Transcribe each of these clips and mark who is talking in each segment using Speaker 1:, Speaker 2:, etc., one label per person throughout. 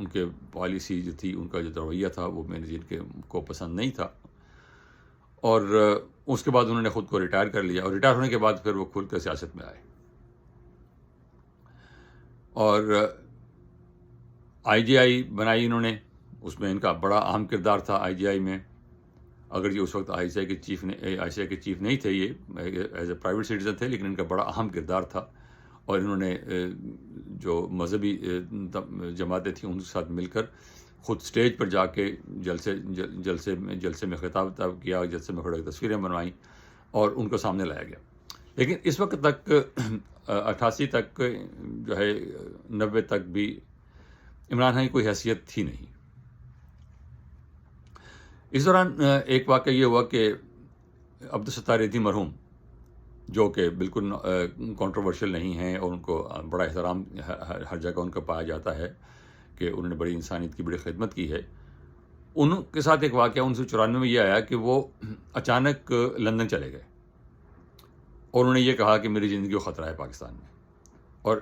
Speaker 1: ان کے پالیسی جو تھی، ان کا جو رویہ تھا وہ بینظیر کو پسند نہیں تھا، اور اس کے بعد انہوں نے خود کو ریٹائر کر لیا، اور ریٹائر ہونے کے بعد پھر وہ کھل کر سیاست میں آئے، اور آئی جی آئی بنائی انہوں نے. اس میں ان کا بڑا اہم کردار تھا آئی جی آئی میں. اگر یہ اس وقت آئی سی آئی کے چیف نہیں تھے، یہ ایز اے پرائیویٹ سٹیزن تھے، لیکن ان کا بڑا اہم کردار تھا، اور انہوں نے جو مذہبی جماعتیں تھیں ان کے ساتھ مل کر خود سٹیج پر جا کے جلسے میں خطاب کیا، جلسے میں کھڑے تصویریں بنوائیں اور ان کو سامنے لایا گیا. لیکن اس وقت تک 88 تک جو ہے 90 تک بھی عمران خان کی کوئی حیثیت تھی نہیں. اس دوران ایک واقعہ یہ ہوا کہ عبدالستار ایدھی مرحوم، جو کہ بالکل کنٹروورشل نہیں ہیں اور ان کو بڑا احترام ہر جگہ ان کا پایا جاتا ہے کہ انہوں نے بڑی انسانیت کی بڑی خدمت کی ہے، ان کے ساتھ ایک واقعہ 1994 میں یہ آیا کہ وہ اچانک لندن چلے گئے، اور انہوں نے یہ کہا کہ میری زندگی کو خطرہ ہے پاکستان میں. اور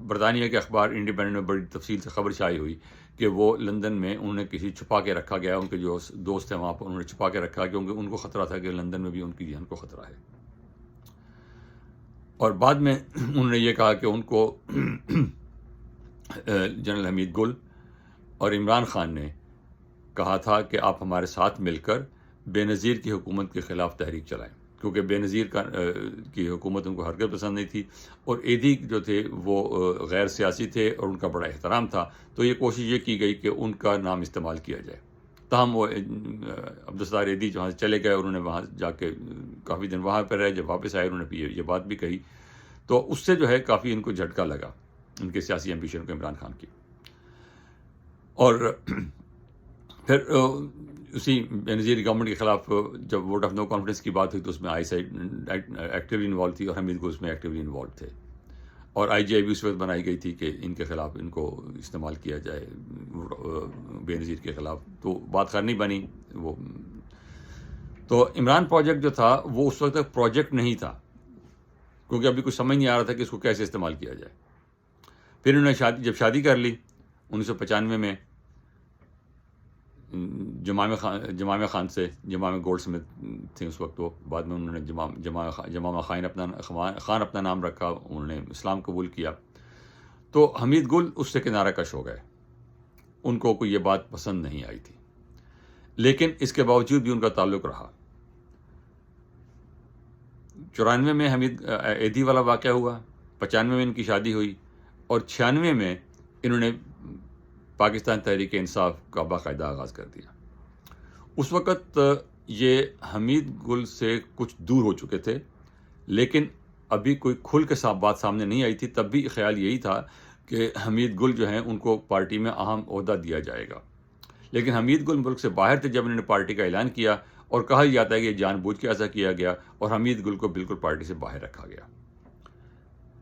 Speaker 1: برطانیہ کے اخبار انڈیپینڈنٹ میں بڑی تفصیل سے خبر شائع ہوئی کہ وہ لندن میں انہوں نے کسی چھپا کے رکھا گیا، ان کے جو دوست ہیں وہاں پر انہوں نے چھپا کے رکھا کیونکہ ان کو خطرہ تھا کہ لندن میں بھی ان کی جان کو خطرہ ہے. اور بعد میں انہوں نے یہ کہا کہ ان کو جنرل حمید گل اور عمران خان نے کہا تھا کہ آپ ہمارے ساتھ مل کر بے نظیر کی حکومت کے خلاف تحریک چلائیں، کیونکہ بے نظیر کی حکومت ان کو ہرگز پسند نہیں تھی، اور ایدھی جو تھے وہ غیر سیاسی تھے اور ان کا بڑا احترام تھا. تو یہ کوشش یہ کی گئی کہ ان کا نام استعمال کیا جائے. تاہم وہ عبدالستار ایدھی جہاں سے چلے گئے، انہوں نے وہاں جا کے کافی دن وہاں پہ رہے. جب واپس آئے انہوں نے یہ بات بھی کہی، تو اس سے جو ہے کافی ان کو جھٹکا لگا ان کے سیاسی ایمبیشن کو، عمران خان کی. اور پھر اسی بینظیر گورنمنٹ کے خلاف جب ووٹ آف نو کانفیڈنس کی بات ہوئی تو اس میں آئی سائڈ ایکٹیولی انوالو تھی، اور حمید گل اس میں ایکٹیولی انوالو تھے. اور آئی جی آئی بھی اس وقت بنائی گئی تھی کہ ان کے خلاف ان کو استعمال کیا جائے بے نظیر کے خلاف. تو بات خیر نہیں بنی وہ. تو عمران پروجیکٹ جو تھا وہ اس وقت تک پروجیکٹ نہیں تھا، کیونکہ ابھی کچھ سمجھ نہیں آ رہا تھا کہ اس کو کیسے استعمال کیا جائے. پھر انہوں نے جب شادی کر لی 1995 میں جمامہ خان سے، جمامہ گولڈ سمتھ تھے اس وقت وہ، بعد میں انہوں نے جمامہ خان اپنا نام رکھا، انہوں نے اسلام قبول کیا. تو حمید گل اس سے کنارہ کش ہو گئے، ان کو کوئی یہ بات پسند نہیں آئی تھی، لیکن اس کے باوجود بھی ان کا تعلق رہا. 94 میں حمید ایدھی والا واقعہ ہوا، 95 میں ان کی شادی ہوئی، اور 96 میں انہوں نے پاکستان تحریک انصاف کا باقاعدہ آغاز کر دیا. اس وقت یہ حمید گل سے کچھ دور ہو چکے تھے، لیکن ابھی کوئی کھل کے بات سامنے نہیں آئی تھی. تب بھی خیال یہی تھا کہ حمید گل جو ہیں ان کو پارٹی میں اہم عہدہ دیا جائے گا. لیکن حمید گل ملک سے باہر تھے جب انہوں نے پارٹی کا اعلان کیا، اور کہا جاتا ہے کہ جان بوجھ کے ایسا کیا گیا اور حمید گل کو بالکل پارٹی سے باہر رکھا گیا.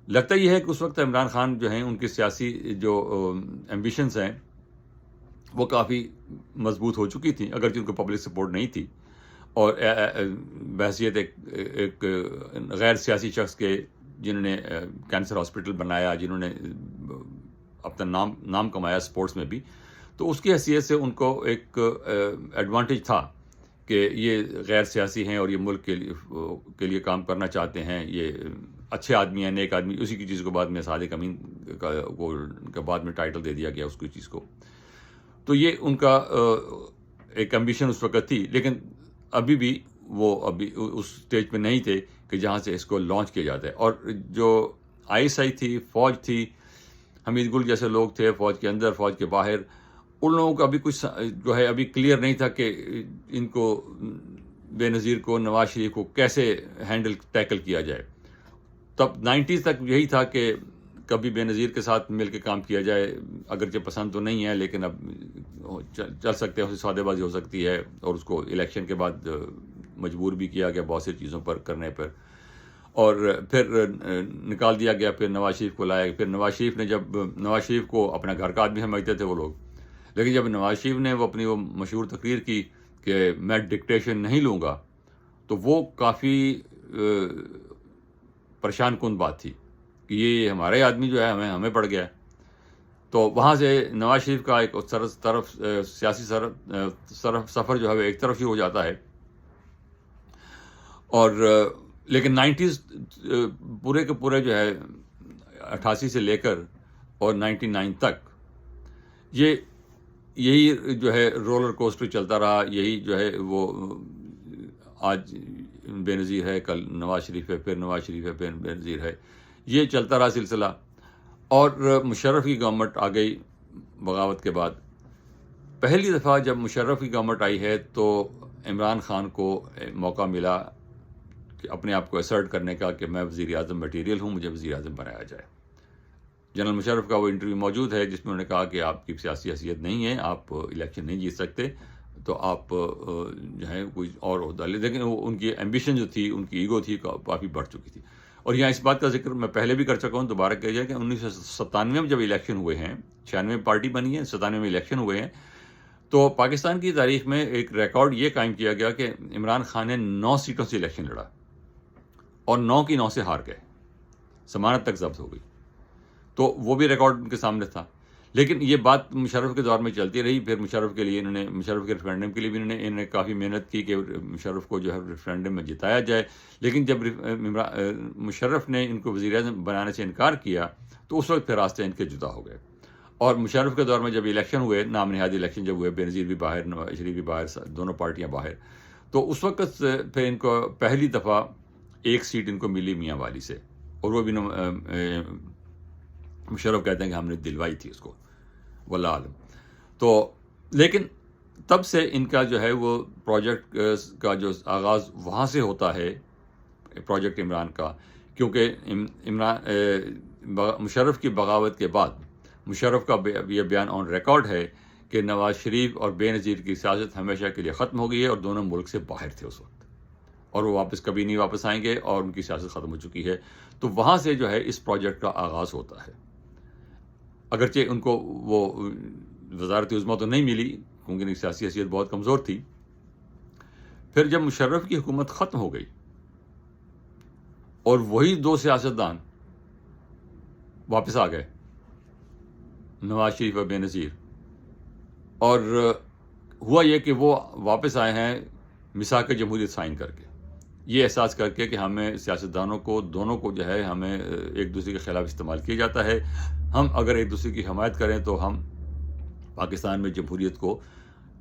Speaker 1: لگتا یہ ہے کہ اس وقت عمران خان جو ہیں ان کی سیاسی جو ایمبیشنز ہیں وہ کافی مضبوط ہو چکی تھیں، اگرچہ ان کو پبلک سپورٹ نہیں تھی، اور بحیثیت ایک غیر سیاسی شخص کے جنہوں نے کینسر ہاسپٹل بنایا، جنہوں نے اپنا نام کمایا سپورٹس میں بھی، تو اس کی حیثیت سے ان کو ایک ایڈوانٹیج تھا کہ یہ غیر سیاسی ہیں اور یہ ملک کے لیے کام کرنا چاہتے ہیں، یہ اچھے آدمی ہیں، نیک آدمی. اسی کی چیز کو بعد میں صادق امین کا بعد میں ٹائٹل دے دیا گیا اس کی چیز کو. تو یہ ان کا ایک ایمبیشن اس وقت تھی، لیکن ابھی اس سٹیج پہ نہیں تھے کہ جہاں سے اس کو لانچ کیا جاتا ہے. اور جو آئی ایس آئی تھی، فوج تھی، حمید گل جیسے لوگ تھے فوج کے اندر، فوج کے باہر، ان لوگوں کا ابھی کچھ جو ہے ابھی کلیئر نہیں تھا کہ ان کو بے نظیر کو، نواز شریف کو کیسے ٹیکل کیا جائے. تب 90s تک یہی تھا کہ کبھی بے نظیر کے ساتھ مل کے کام کیا جائے، اگرچہ پسند تو نہیں ہے لیکن اب چل سکتے ہیں، اس سے سودے بازی ہو سکتی ہے. اور اس کو الیکشن کے بعد مجبور بھی کیا گیا بہت سی چیزوں پر کرنے پر، اور پھر نکال دیا گیا. پھر نواز شریف کو لایا. پھر نواز شریف کو اپنا گھر کا آدمی سمجھتے تھے وہ لوگ، لیکن جب نواز شریف نے اپنی وہ مشہور تقریر کی کہ میں ڈکٹیشن نہیں لوں گا، تو وہ کافی پریشان کن بات تھی کہ یہ ہمارے آدمی جو ہے ہمیں پڑ گیا. تو وہاں سے نواز شریف کا ایک طرف سیاسی سفر جو ہے ایک طرف ہی ہو جاتا ہے. اور لیکن 90s پورے کے پورے جو ہے 88 سے لے کر اور 99 تک یہی جو ہے رولر کوسٹر چلتا رہا. یہی جو ہے وہ آج بے نظیر ہے، کل نواز شریف ہے، پھر نواز شریف ہے، پھر بے نظیر ہے. یہ چلتا رہا سلسلہ. اور مشرف کی گورنمنٹ آ گئی بغاوت کے بعد. پہلی دفعہ جب مشرف کی گورنمنٹ آئی ہے تو عمران خان کو موقع ملا کہ اپنے آپ کو اسرٹ کرنے کا کہ میں وزیر اعظم مٹیریل ہوں، مجھے وزیر اعظم بنایا جائے. جنرل مشرف کا وہ انٹرویو موجود ہے جس میں انہوں نے کہا کہ آپ کی سیاسی حیثیت نہیں ہے، آپ الیکشن نہیں جیت سکتے، تو آپ جو ہے کوئی اور عہدہ لے. لیکن ان کی ایمبیشن جو تھی، ان کی ایگو تھی، کافی بڑھ چکی تھی. اور یہاں اس بات کا ذکر میں پہلے بھی کر چکا ہوں، دوبارہ کیا جائے کہ 1997 میں جب الیکشن ہوئے ہیں، 96 میں پارٹی بنی ہے، 97 میں الیکشن ہوئے ہیں، تو پاکستان کی تاریخ میں ایک ریکارڈ یہ قائم کیا گیا کہ عمران خان نے 9 سیٹوں سے الیکشن لڑا اور 9 کی 9 سے ہار گئے، ضمانت تک ضبط ہو گئی. تو وہ بھی ریکارڈ ان کے سامنے تھا. لیکن یہ بات مشرف کے دور میں چلتی رہی. پھر مشرف کے ریفرینڈم کے لیے بھی انہوں نے کافی محنت کی کہ مشرف کو جو ہے ریفرینڈم میں جتایا جائے. لیکن جب مشرف نے ان کو وزیر اعظم بنانے سے انکار کیا تو اس وقت پھر راستے ان کے جدا ہو گئے. اور مشرف کے دور میں جب الیکشن ہوئے، نام نہادی الیکشن جب ہوئے، بے نظیر بھی باہر، نواز شریف بھی باہر، دونوں پارٹیاں باہر، تو اس وقت پھر ان کو پہلی دفعہ ایک سیٹ ان کو ملی میاں والی سے، اور وہ بھی مشرف کہتے ہیں کہ ہم نے دلوائی تھی اس کو، واللہ عالم. تو لیکن تب سے ان کا جو ہے وہ پروجیکٹ کا جو آغاز وہاں سے ہوتا ہے، پروجیکٹ عمران کا. کیونکہ مشرف کی بغاوت کے بعد مشرف کا یہ بیان آن ریکارڈ ہے کہ نواز شریف اور بے نظیر کی سیاست ہمیشہ کے لیے ختم ہو گئی ہے اور دونوں ملک سے باہر تھے اس وقت، اور وہ واپس کبھی نہیں واپس آئیں گے اور ان کی سیاست ختم ہو چکی ہے. تو وہاں سے جو ہے اس پروجیکٹ کا آغاز ہوتا ہے. اگرچہ ان کو وہ وزارت عظمیٰ تو نہیں ملی کیونکہ ان کی سیاسی حیثیت بہت کمزور تھی. پھر جب مشرف کی حکومت ختم ہو گئی اور وہی 2 سیاستدان واپس آ گئے، نواز شریف اور بے نظیر، اور ہوا یہ کہ وہ واپس آئے ہیں میثاق جمہوریت سائن کر کے، یہ احساس کر کے کہ ہمیں سیاستدانوں کو دونوں کو جو ہے ہمیں ایک دوسرے کے خلاف استعمال کیا جاتا ہے. ہم اگر ایک دوسرے کی حمایت کریں تو ہم پاکستان میں جمہوریت کو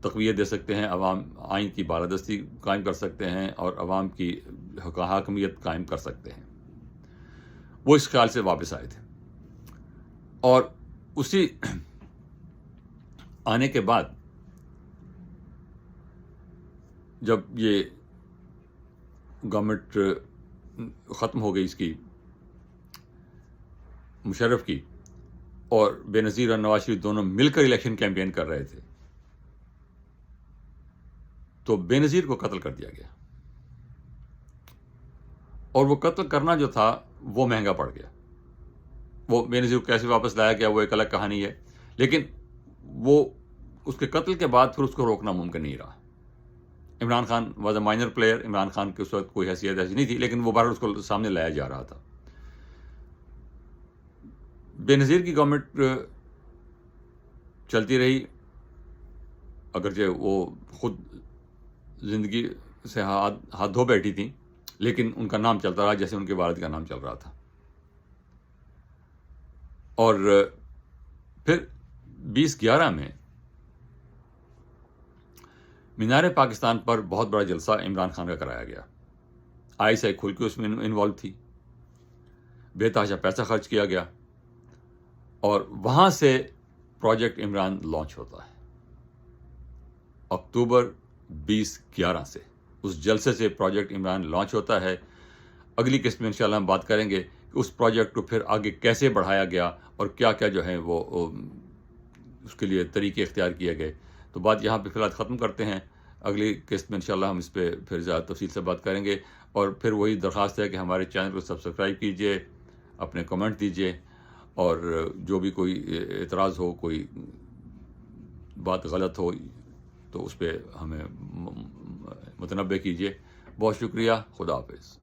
Speaker 1: تقویت دے سکتے ہیں، عوام آئین کی بالادستی قائم کر سکتے ہیں اور عوام کی حاکمیت قائم کر سکتے ہیں. وہ اس خیال سے واپس آئے تھے. اور اسی آنے کے بعد جب یہ گورنمنٹ ختم ہو گئی اس کی مشرف کی، اور بے نظیر اور نواز شریف دونوں مل کر الیکشن کیمپین کر رہے تھے، تو بے نظیر کو قتل کر دیا گیا. اور وہ قتل کرنا جو تھا وہ مہنگا پڑ گیا. وہ بے نظیر کو کیسے واپس لایا گیا وہ ایک الگ کہانی ہے، لیکن وہ اس کے قتل کے بعد پھر اس کو روکنا ممکن نہیں رہا. Imran Khan was a minor player, Imran Khan کی اس وقت کوئی حیثیت ایسی نہیں تھی، لیکن وہ بہرحال اس کو سامنے لایا جا رہا تھا. بے نظیر کی گورنمنٹ چلتی رہی، اگرچہ وہ خود زندگی سے ہاتھ دھو بیٹھی تھیں، لیکن ان کا نام چلتا رہا جیسے ان کے والد کا نام چل رہا تھا. اور پھر 2011 میں مینار پاکستان پر بہت بڑا جلسہ عمران خان کا کرایا گیا. ISI کھل کے اس میں انوالو تھی، بے تحاشا پیسہ خرچ کیا گیا، اور وہاں سے پروجیکٹ عمران لانچ ہوتا ہے. اکتوبر 2011 سے اس جلسے سے پروجیکٹ عمران لانچ ہوتا ہے. اگلی قسط میں انشاءاللہ ہم بات کریں گے کہ اس پروجیکٹ کو پھر آگے کیسے بڑھایا گیا اور کیا کیا جو ہے وہ اس کے لیے طریقے اختیار کیے گئے. تو بات یہاں پہ فی الحال ختم کرتے ہیں. اگلی قسط میں انشاءاللہ ہم اس پہ پھر زیادہ تفصیل سے بات کریں گے. اور پھر وہی درخواست ہے کہ ہمارے چینل کو سبسکرائب کیجئے، اپنے کمنٹ دیجئے، اور جو بھی کوئی اعتراض ہو، کوئی بات غلط ہو تو اس پہ ہمیں متنبہ کیجئے. بہت شکریہ. خدا حافظ.